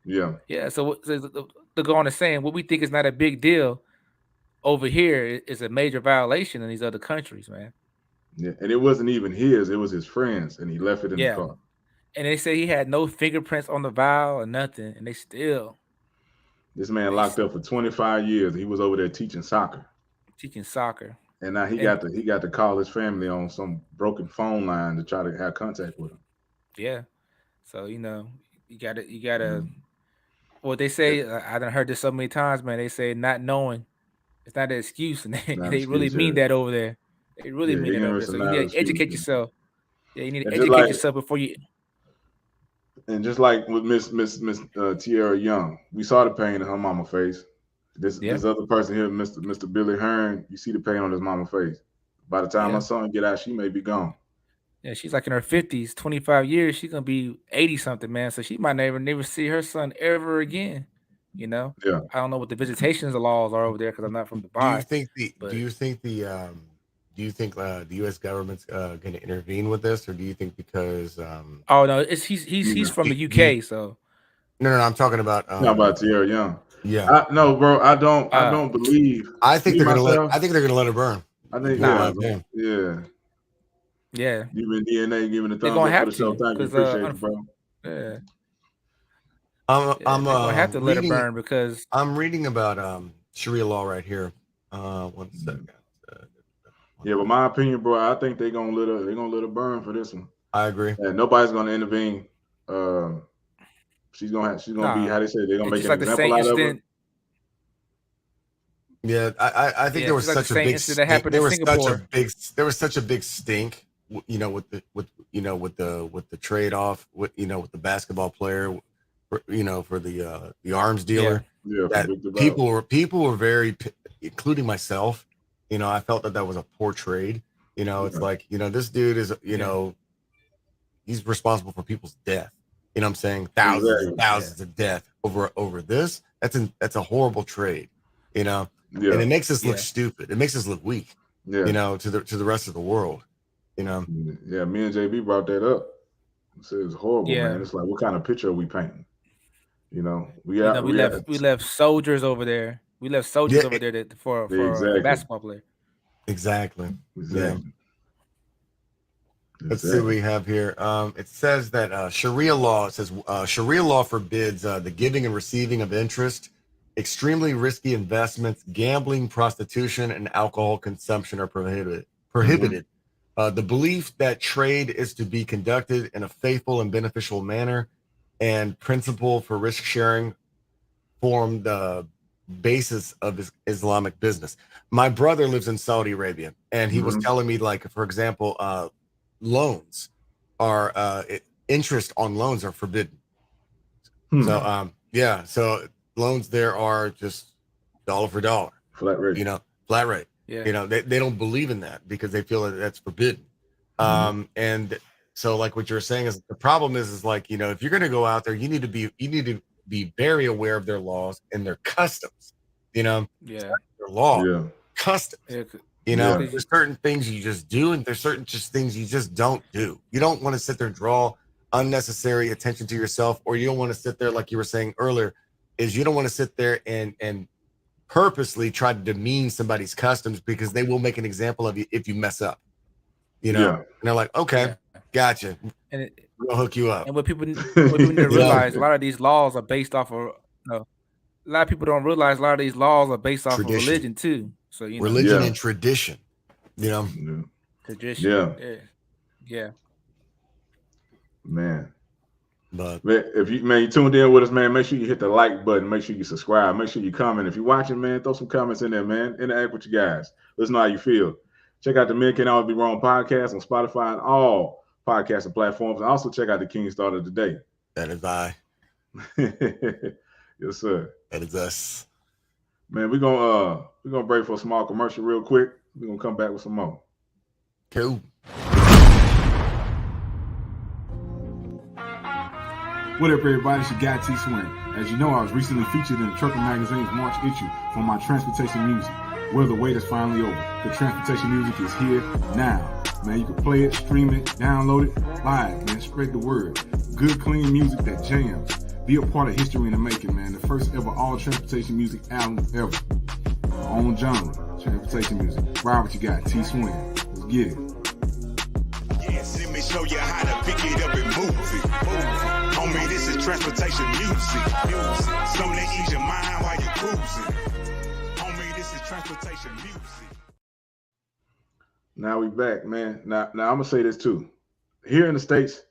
Yeah. yeah. To go on and saying what we think is not a big deal over here is a major violation in these other countries, man. Yeah. And it wasn't even his, it was his friends, and he left it in the Yeah, car. and they say he had no fingerprints on the vial or nothing, and This man they locked s- up for 25 years. He was over there teaching soccer. teaching soccer, And now he and got to call his family on some broken phone line to try to have contact with him. yeah. So you gotta. Mm. What they Yeah, say, I done heard this so many times, man. They say not knowing it's not an excuse, and not an they really excuse. mean Yeah. that over there. They really Yeah, mean that over there. ignorance So is you not an need to excuse. educate yourself. Yeah, you need to And just educate like yourself before you. with Miss Tierra Young, we saw the pain in her mama face. Yeah, This other person here, Mr. Billy Hearn, you see the pain on his mama face. By the time my yeah, son get out, she may be gone. yeah. She's like in her 50s, 25 years. She's gonna be 80 something, man. So she might never see her son ever again. You know, Yeah. I don't know what the visitations laws are over there because I'm not from Do you Dubai. think the But the U.S. government's going to intervene with this, or do you think because oh no, it's he's Mm. from the do you, UK. So no, I'm talking about Not about Tierra Young. yeah. No, bro, I uh don't believe I think me they're gonna let myself. I think they're gonna let it burn. I think In my nah, opinion. yeah. yeah, Giving DNA, giving the they're thumbs gonna up for have the show. to Thank you, because appreciate you, bro. yeah. Yeah, I'm they're gonna have to let it reading burn because I'm reading about Sharia law right here. One Mm. second. Yeah, but my opinion, bro, I think they're gonna let her burn for this one. I agree. And nobody's gonna intervene. She's gonna be nah, how they say they're gonna it's make just an like the example same out of her. incident. Yeah, I think Yeah, there it's was just like the such a same big incident that stink. happened in Singapore. There was such a big stink, with the trade off, with the basketball player, for the arms Yeah, dealer, Yeah, for that Victor Bout. people were very, including myself. I felt that was a poor trade. It's Yeah, like, this dude is, yeah, he's responsible for people's death. I'm saying thousands and exactly. yeah, thousands of death over this. That's a horrible trade, and Yeah, it makes us look yeah, stupid. It makes us look weak, yeah, to the rest of the world. yeah. Me and JB brought that up. It said it's horrible, yeah. man. It's like, what kind of picture are we painting? We We are left soldiers over there. We left Yeah, soldiers over there for a exactly, basketball player. exactly. Yeah. exactly, Let's see what exactly. we have here. It says that Sharia law forbids the giving and receiving of interest extremely risky investments, gambling, prostitution, and alcohol consumption are prohibited. The belief that trade is to be conducted in a faithful and beneficial manner and principle for risk sharing form the basis of Islamic business. My brother lives in Saudi Arabia, and he was telling me, like, for example, loans are interest on loans are forbidden. So yeah, so loans there are just dollar for dollar, flat rate. Flat rate. Yeah. They don't believe in that because they feel that that's forbidden. And so, like what you're saying is the problem is like, if you're going to go out there, you need to be very aware of their laws and their customs. Yeah. Their law, customs. Yeah. There's certain things you just do, and there's certain just things you just don't do. You don't want to sit there and draw unnecessary attention to yourself, or you don't want to sit there, like you were saying earlier, is you don't want to sit there and purposely try to demean somebody's customs, because they will make an example of you if you mess up. And they're like, okay, gotcha, and we'll hook you up. And what people need to realize, a lot of these laws are based off of a lot of people don't realize a lot of these laws are based off of religion too. So religion and tradition, tradition. Yeah. Man. But if you tuned in with us, man, make sure you hit the like button. Make sure you subscribe. Make sure you comment. If you're watching, man, throw some comments in there, man. Interact with you guys. Let us know how you feel. Check out the Men Can Always Be Wrong podcast on Spotify and all podcasting platforms. And also check out the King Starter today. That is I. Yes, sir. That is us. Man, we're gonna break for a small commercial real quick. We're gonna come back with some more. Cool. What up, everybody? It's your guy T Swing. As you know, I was recently featured in the Trucker Magazine's March issue for my transportation music. Well, the wait is finally over. The transportation music is here now. Man, you can play it, stream it, download it, live, man. Spread the word. Good, clean music that jams. Be a part of history in the making, man. The first ever all transportation music album ever. Our own genre, transportation music. Ride what you got, T Swing. Let's get it. Yes, let me show you how to pick it up and move it. Homie, this is transportation music. Something to ease your mind while you're cruising. Homie, this is transportation music. Now we back, man. Now I'm gonna say this too. Here in the States,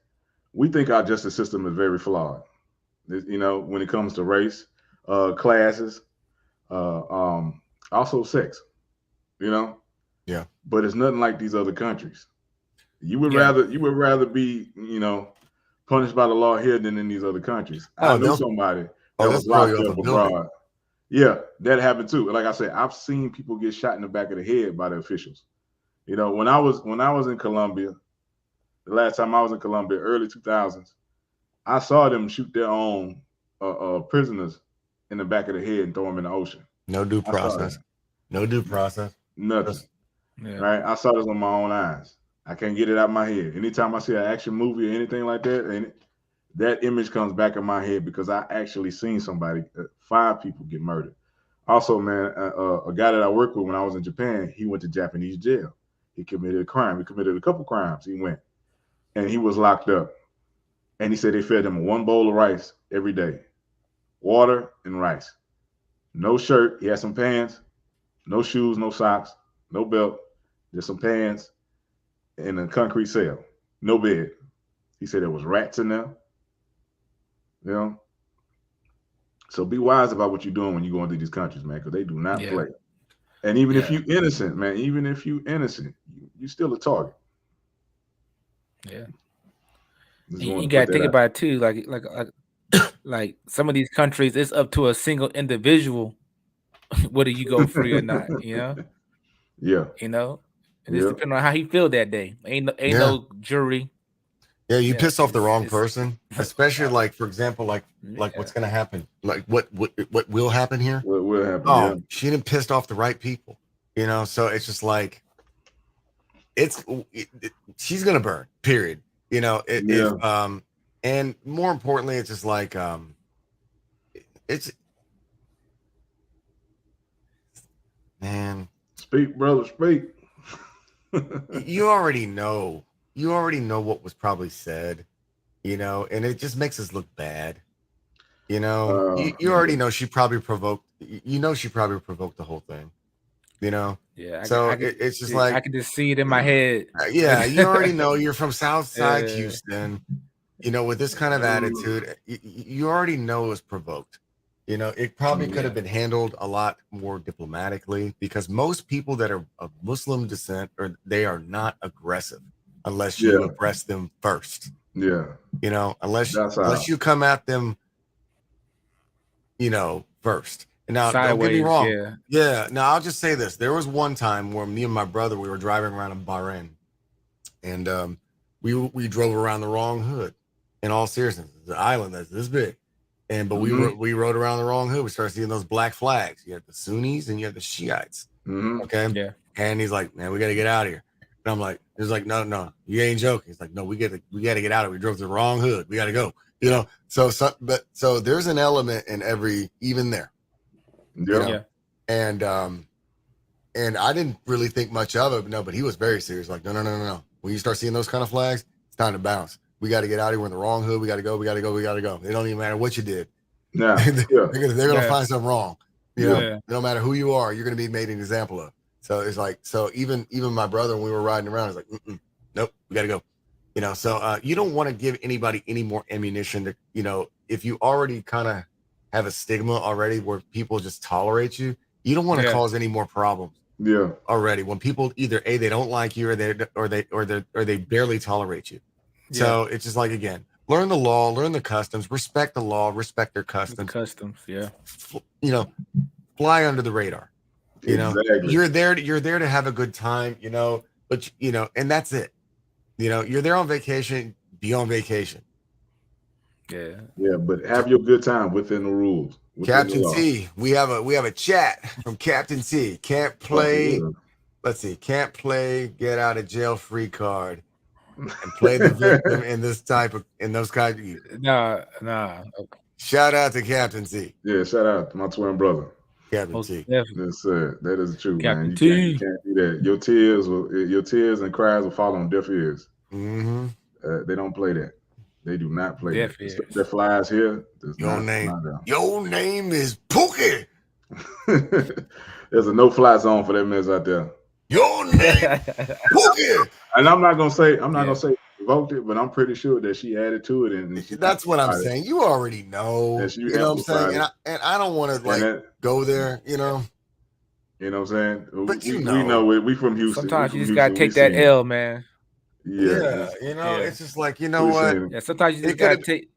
we think our justice system is very flawed. When it comes to race, classes, also sex. Yeah. But it's nothing like these other countries. You would rather be, punished by the law here than in these other countries. I know somebody that was locked up abroad. Yeah, that happened too. Like I said, I've seen people get shot in the back of the head by the officials. When I was in Colombia, the last time I was in Colombia, early 2000s, I saw them shoot their own prisoners in the back of the head and throw them in the ocean. No due process. No due process. Nothing. Yeah. Right? I saw this with my own eyes. I can't get it out of my head. Anytime I see an action movie or anything like that, that image comes back in my head because I actually seen 5 people get murdered. Also, man, a guy that I worked with when I was in Japan, he went to Japanese jail. He committed a crime. He committed a couple crimes. He went, and he was locked up. And he said they fed him 1 bowl of rice every day, water and rice. No shirt. He had some pants, no shoes, no socks, no belt, just some pants, in a concrete cell, no bed. He said there was rats in there. So be wise about what you're doing when you go into these countries, man, because they do not play. And even if you innocent, man, you still a target. Yeah. You got to think about it too, like some of these countries, it's up to a single individual whether you go free or not. Yeah. And it's depending on how he feel that day. Ain't no jury. Yeah, you piss off the wrong person, especially like, for example, like what's gonna happen? Like what will happen here? What will happen? Oh, she didn't pissed off the right people. So it's just like she's gonna burn. Period. And more importantly, it's just like man. Speak, brother, speak. You already know what was probably said, and it just makes us look bad. You know, you already know she probably provoked. You know, she probably provoked the whole thing. You know. Yeah. It's just like I can just see it in my head. Yeah, you already know you're from Southside Houston. You know, with this kind of attitude, you already know it was provoked. You know, it probably could have been handled a lot more diplomatically because most people that are of Muslim descent they are not aggressive unless you address them first. Yeah. You know, unless you come at them, you know, first. And now, don't get me wrong. Yeah. Now, I'll just say this. There was one time where me and my brother, we were driving around in Bahrain, and we drove around the wrong hood. In all seriousness, the island that's this big. But we rode around the wrong hood. We started seeing those black flags. You have the Sunnis and you have the Shiites. Okay. Yeah. And he's like, man, we got to get out of here. And I'm like, he's like, no, you ain't joking. He's like, no, we got to get out of here. We drove to the wrong hood. We got to go. You know, so there's an element in even there. Yeah. You know? And I didn't really think much of it. But he was very serious. Like, no. When you start seeing those kind of flags, it's time to bounce. We got to get out of here. We're in the wrong hood. We got to go. It don't even matter what you did. Yeah. They're gonna find something wrong. You know, no matter who you are, you're gonna be made an example of. So it's like, even my brother, when we were riding around, is like, nope, we got to go. You know, so you don't want to give anybody any more ammunition to, you know, if you already kind of have a stigma already where people just tolerate you, you don't want to cause any more problems. Yeah. Already, when people either they don't like you or they barely tolerate you. So it's just like, again, learn the law, learn the customs, respect the law, respect their customs. Yeah. You know, fly under the radar. You know, you're there to have a good time, you know, but you know, and that's it. You know, you're there on vacation, be on vacation. Yeah. Yeah, but have your good time within the rules. Captain T, we have a chat from Captain T. Can't play. Let's see, can't play get out of jail free card. And play the victim in those kind of Nah. Shout out to Captain T. Yeah, shout out to my twin brother. Captain T. That's that is the truth, Captain man. T. You can't do that. Your tears and cries will fall on deaf ears. Mm-hmm. They don't play that. They do not play deaf that. Ears. The flies here. Your name is Pookie. There's a no-fly zone for that mess out there. Your name, Pookie. And I'm not gonna say revoked it, but I'm pretty sure that she added to it, and that's what I'm saying. You already know. You know what I'm saying? And I don't want to go there. You know. You know what I'm saying? But we know we from Houston. Sometimes you just gotta take that L, man. Yeah. You know, it's just like, you know what? Yeah, sometimes you just gotta take.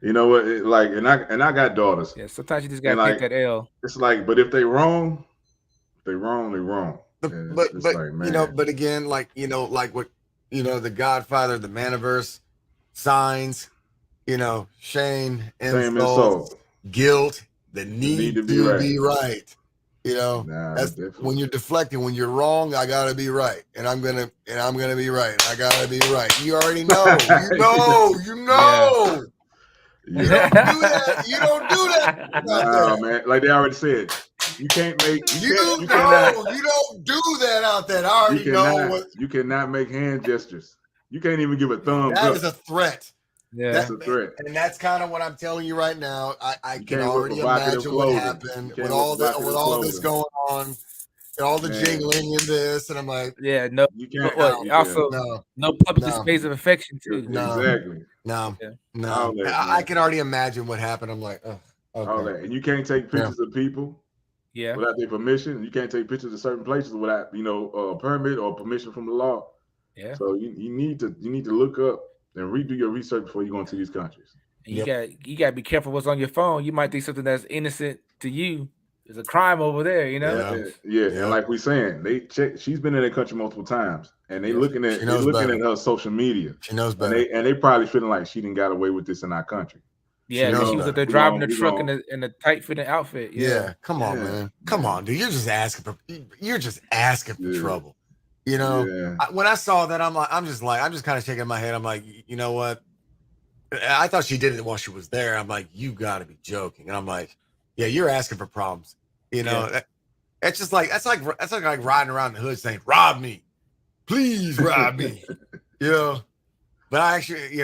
You know what? And I got daughters. Yeah, sometimes you just gotta take that L. It's like, but if they wrong, they're wrong. But you know, but again, like, you know, like what, you know, the Godfather, the Maniverse, Signs, you know, shame, insult, guilt, the need to be right. You know, that's when you're deflecting. When you're wrong, I gotta be right, and I'm gonna be right. I gotta be right. You already know. You know. You don't do that. You don't do that. Nah, man. Like they already said, you can't make. You don't do that out there. I already know. You cannot make hand gestures. You can't even give a thumbs up. That is a threat. Yeah, that's a threat. And that's kind of what I'm telling you right now. I can already imagine what happened with all this going on. And all the jingling in this, and I'm like, no. You can't. No public displays of affection too. No, exactly. No. I can already imagine what happened. I'm like, oh, okay. All that, and you can't take pictures of people, without their permission. You can't take pictures of certain places without, a permit or permission from the law. Yeah. So you need to look up and redo your research before you go into these countries. And you got to be careful what's on your phone. You might think something that's innocent to you is a crime over there, you know? Yeah. And like we're saying, they check. She's been in that country multiple times, and they looking at her social media. She knows better, and they probably feeling like she didn't got away with this in our country. Yeah, she was up there driving the truck in a tight fitting outfit. Yeah, come on, man, come on, dude. You're just asking for trouble. You know, when I saw that, I'm just kind of shaking my head. I'm like, you know what? I thought she did it while she was there. I'm like, you got to be joking. And I'm like, yeah, you're asking for problems. You know, that's like riding around the hood saying, "Rob me, please rob me." You know, but I actually,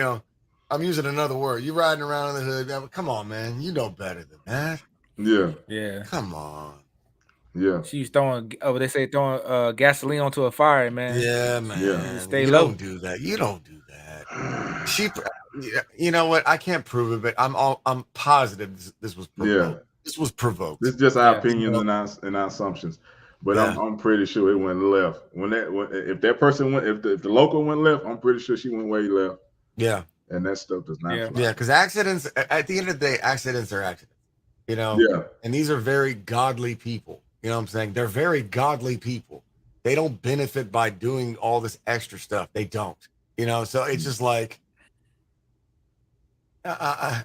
I'm using another word. You riding around in the hood. Come on, man. You know better than that. Yeah. Come on. Yeah. She's throwing. Oh, they say throwing gasoline onto a fire, man. Yeah, man. Yeah. Stay you low. don't do that. You don't do that. She, you know what? I can't prove it, but I'm positive this was provoked. Yeah. This was provoked. This is just our opinions and our assumptions. But I'm pretty sure it went left. If that person went, if the local went left, I'm pretty sure she went way left. Yeah. And that stuff does not fly. Yeah, because accidents, at the end of the day, accidents are accidents. You know? Yeah. And these are very godly people. You know what I'm saying? They're very godly people. They don't benefit by doing all this extra stuff. They don't. You know, so it's just like, I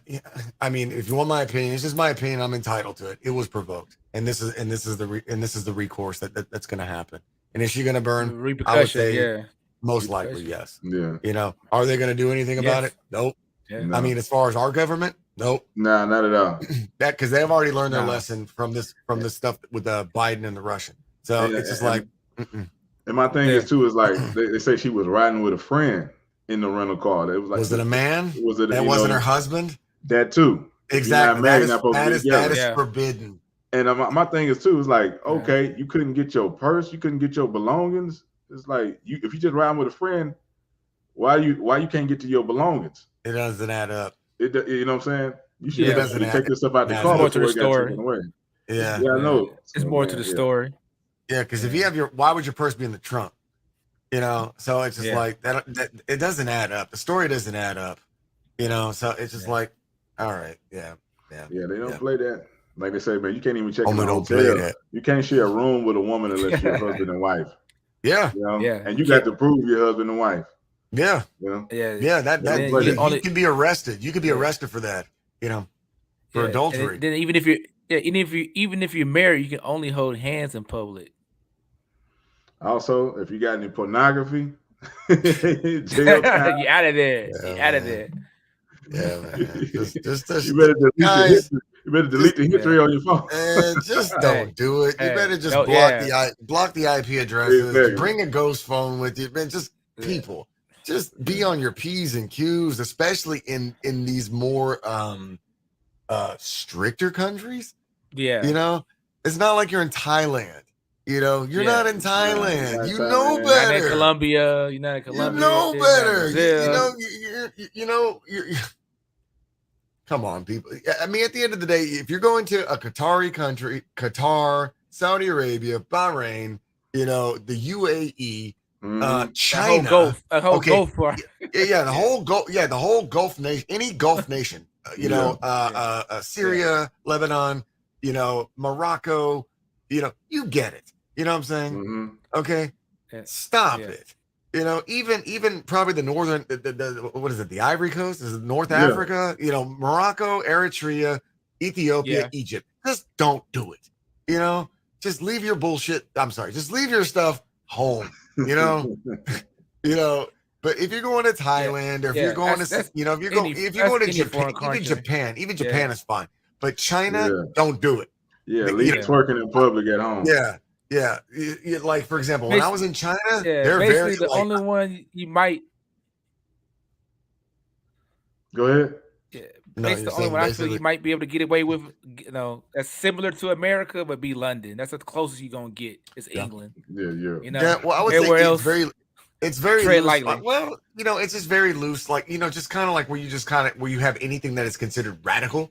mean, if you want my opinion, it's just my opinion. I'm entitled to it. It was provoked, and this is the recourse that's going to happen. And is she going to burn? Repercussion, I would say, most likely, yes. Yeah. You know, are they going to do anything about it? Nope. Yeah. No. I mean, as far as our government, nope. Nah, not at all. That because they've already learned their lesson from this stuff with Biden and the Russian. So it's just like. And my thing is too is like they say she was riding with a friend in the rental car. It was like, was it a man? Was it? That wasn't her husband. That too. Exactly. That is forbidden. And my thing is too is like, okay, you couldn't get your purse, you couldn't get your belongings. It's like if you just riding with a friend, why you can't get to your belongings? It doesn't add up. You know what I'm saying? You should take this stuff out the car before it got taken away. Yeah. Yeah, I know. It's more to the story. Yeah, because if you have why would your purse be in the trunk? You know, so it's just like that. It doesn't add up. The story doesn't add up. You know, so it's just like, all right, yeah. They don't play that. Like they say, man, you can't even check in the don't hotel. play that. You can't share a room with a woman unless you're husband and wife. Yeah, you know? And you got to prove you're husband and wife. Yeah, you know? yeah. That you can be arrested. You could be arrested for that. You know, for adultery. Then even if you're married, you can only hold hands in public. Also, if you got any pornography, jail time. You out of there. Yeah, you out of there. Yeah, man. Just you better delete the history on your phone. Just don't do it. You better just block the IP addresses. Exactly. Bring a ghost phone with you, man. Just people, just be on your P's and Q's, especially in these more stricter countries. Yeah, you know, it's not like you're in Thailand. You know, you're not in Thailand. You know better. You're not in Colombia. You're not in Colombia. You know better. You know. Come on, people. I mean, at the end of the day, if you're going to a Qatari country, Qatar, Saudi Arabia, Bahrain, you know, the UAE, China, the whole Gulf part. The whole Gulf nation, any Gulf nation, Syria, Lebanon, you know, Morocco, you know, you get it. You know what I'm saying? Mm-hmm. Okay, stop it. You know, even probably the northern, what is it? The Ivory Coast? Is it North Africa? You know, Morocco, Eritrea, Ethiopia, Egypt. Just don't do it. You know, just leave your bullshit. I'm sorry, just leave your stuff home. You know, you know. But if you're going to Thailand, or if you're going to, you know, if you're going to Japan, even Japan is fine. But China, don't do it. Yeah, leave twerking in public at home. Yeah. Like, for example, when I was in China, they're basically very the only one you might go ahead. Yeah, basically the only one I feel you might be able to get away with, you know, that's similar to America, but be London. That's the closest you're gonna get. It's England. Yeah. You know, well, I would say it's very loose. Like, well, you know, it's just very loose. Like, you know, just kind of like where you have anything that is considered radical.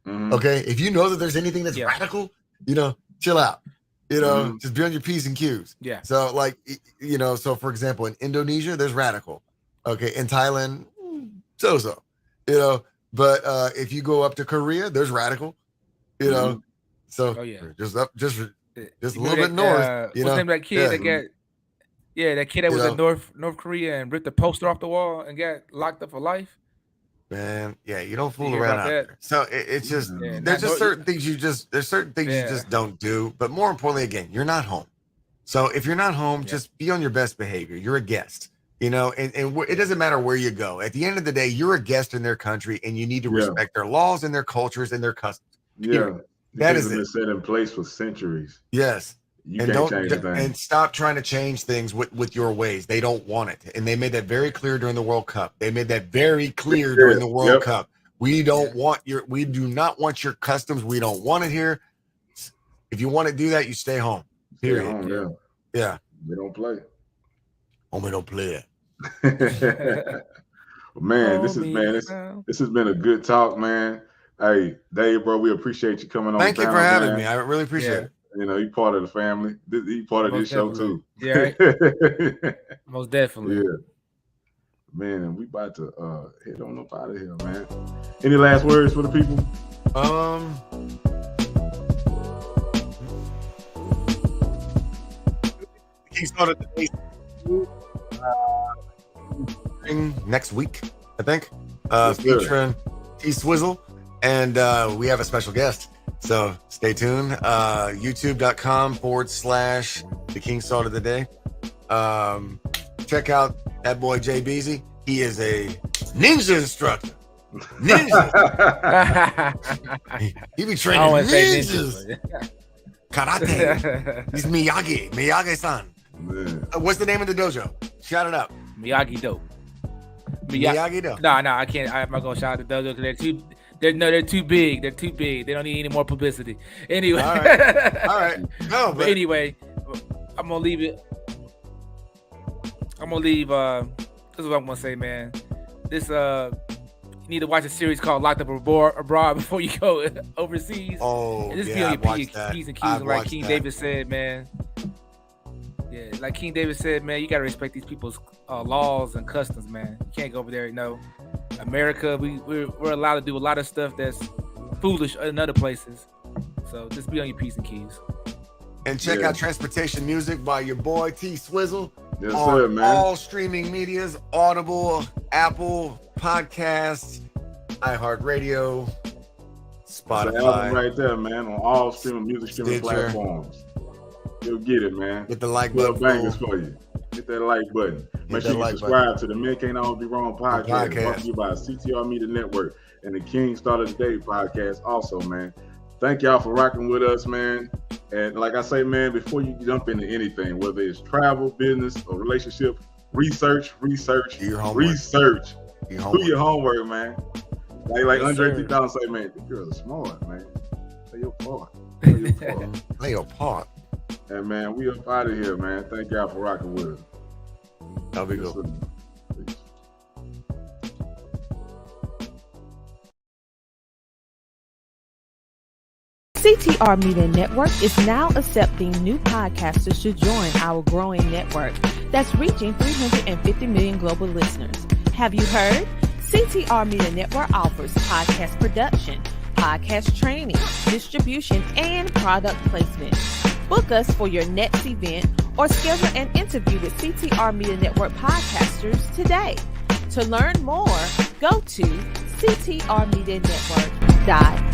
Mm-hmm. Okay, if you know that there's anything that's radical, you know, chill out. You know, just be on your P's and Q's. Yeah. So, like, you know, so for example, in Indonesia, there's radical. Okay, in Thailand, so. You know, but if you go up to Korea, there's radical. You know, so just a little bit north. You know, what's the name of that kid that got? Yeah, that kid that was in North Korea and ripped the poster off the wall and got locked up for life. Man, you don't fool around out there. So it's just there's just certain things you just don't do. But more importantly, again, you're not home. So if you're not home, just be on your best behavior. You're a guest, you know, and it doesn't matter where you go. At the end of the day, you're a guest in their country, and you need to respect their laws and their cultures and their customs. Yeah, that is been set in place for centuries. Yes, You can't change the thing. And stop trying to change things with your ways. They don't want it. And they made that very clear during the World Cup. During the World Cup. We do not want your customs. We don't want it here. If you want to do that, you stay home. Period. Stay home, yeah. They don't play. We don't play it. Man, this has been a good talk, man. Hey, Dave, bro, we appreciate you coming on. Thank you for having me. I really appreciate it. You know, you're part of the family. You're part of this show too. Yeah, most definitely. Yeah, man, and we about to head on up out of here, man. Any last words for the people? He started next week, I think. Featuring T-Swizzle, and we have a special guest. So stay tuned. YouTube.com/The King Salt of the Day. Check out that boy Jay Beasy. He is a ninja instructor. Ninja. he be training ninjas. Karate. He's Miyagi-san. What's the name of the dojo? Shout it out. Miyagi-Do. Miyagi-Do. No, I can't. I'm not gonna shout out the dojo because they're too big. They're too big. They don't need any more publicity. Anyway. All right. No, but anyway, I'm gonna leave it. This is what I'm gonna say, man. This you need to watch a series called Locked Up Abroad before you go overseas. Oh, and just be on your P's and Q's, like King David said, man. Yeah, like King David said, man, you gotta respect these people's laws and customs, man. You can't go over there, America, we're allowed to do a lot of stuff that's foolish in other places. So just be on your P's and Q's. And check out Transportation Music by your boy T-Swizzle. Yes, sir, man. All streaming medias, Audible, Apple, Podcasts, iHeartRadio, Spotify. Right there, man, on all music streaming platforms. You'll get it, man. Hit the like button. Bangers for you. Hit that like button. Make sure you subscribe to the Men Can't Always Be Wrong podcast. Brought to you by CTR Media Network and the King Start of the Day podcast also, man. Thank y'all for rocking with us, man. And like I say, man, before you jump into anything, whether it's travel, business, or relationship, research. Do your homework. Research. Do your homework, man. Like Andre 3000 say, man, these girls are smart, man. Play your part. Play your part. And man, we up out of here, man. Thank y'all for rocking with us. That'll be good. CTR Media Network is now accepting new podcasters to join our growing network that's reaching 350 million global listeners. Have you heard? CTR Media Network offers podcast production, podcast training, distribution, and product placement. Book us for your next event or schedule an interview with CTR Media Network podcasters today. To learn more, go to ctrmedianetwork.com.